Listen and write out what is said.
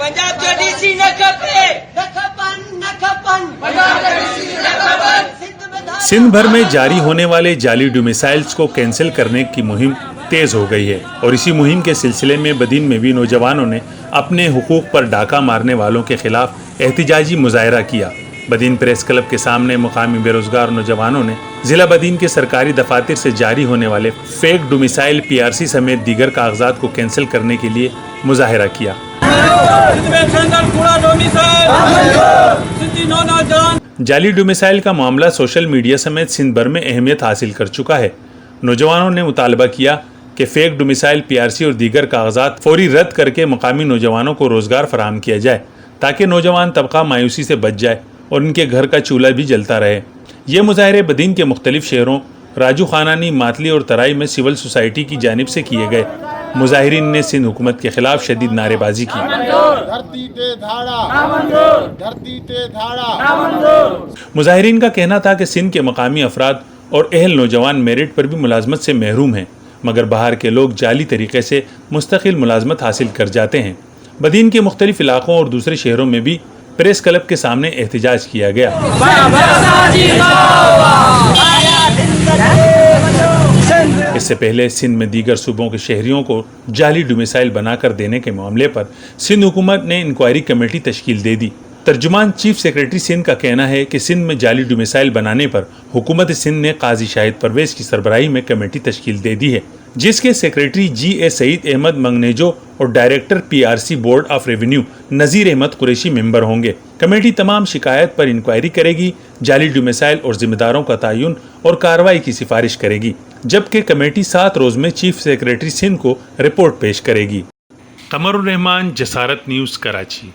पंजाब जो डीसी न सिंध भर में जारी होने वाले जाली डोमिसाइल्स को कैंसिल करने की मुहिम तेज हो गई है और इसी मुहिम के सिलसिले में बदीन में भी नौजवानों ने अपने हुकूक पर डाका मारने वालों के खिलाफ एहतिजाजी मुजाहरा किया। बदीन प्रेस क्लब के सामने मुकामी बेरोजगार नौजवानों ने जिला बदीन के सरकारी दफातर से जारी होने वाले फेक डोमिसाइल PRC समेत दीगर कागजात को कैंसिल करने के लिए मुजाहरा किया। जाली डोमिसाइल का मामला सोशल मीडिया समेत सिंध भर में अहमियत हासिल कर चुका है। नौजवानों ने मुतालबा किया कि फेक डोमिसाइल PRC और दीगर कागजात फौरी रद्द करके मकामी नौजवानों को रोजगार फराहम किया जाए ताकि नौजवान तबका मायूसी से बच जाए और उनके घर का चूल्हा भी जलता रहे। ये मुजाहरे बदीन के मुख्तलिफ शहरों राजू खानानी, मातली और तराई में सिविल सोसाइटी की जानिब से किए गए। मुजाहिरीन ने सिंध हुकूमत के खिलाफ शदीद नारेबाजी की। मुजाहिरीन का कहना था कि सिंध के मकामी अफराद और अहल नौजवान मेरिट पर भी मुलाजमत से महरूम हैं, मगर बाहर के लोग जाली तरीके से मुस्तकिल मुलाजमत हासिल कर जाते हैं। बदीन के मुख्तलिफ इलाकों और दूसरे शहरों में भी प्रेस क्लब के सामने एहतिजाज किया गया। इससे पहले सिंध में दीगर सूबों के शहरियों को जाली डोमिसाइल बनाकर देने के मामले पर सिंध हुकूमत ने इंक्वायरी कमेटी तश्कील दे दी। तर्जुमान चीफ सेक्रेटरी सिंध का कहना है कि सिंध में जाली डोमिसाइल बनाने पर हुकूमत सिंध ने काजी शाहिद परवेज की सरबराही में कमेटी तश्कील दे दी है, जिसके सेक्रेटरी GA सईद अहमद मंगनेजो और director PRC board of revenue Nazir Ahmed Qureshi member होंगे। कमेटी तमाम शिकायत पर इंक्वायरी करेगी, जाली डोमिसाइल और जिम्मेदारों का तयन और कार्रवाई की सिफारिश करेगी, जबकि कमेटी 7 रोज में चीफ सेक्रेटरी सिंध को रिपोर्ट पेश करेगी। कमरुर रहमान, जसारत न्यूज़, कराची।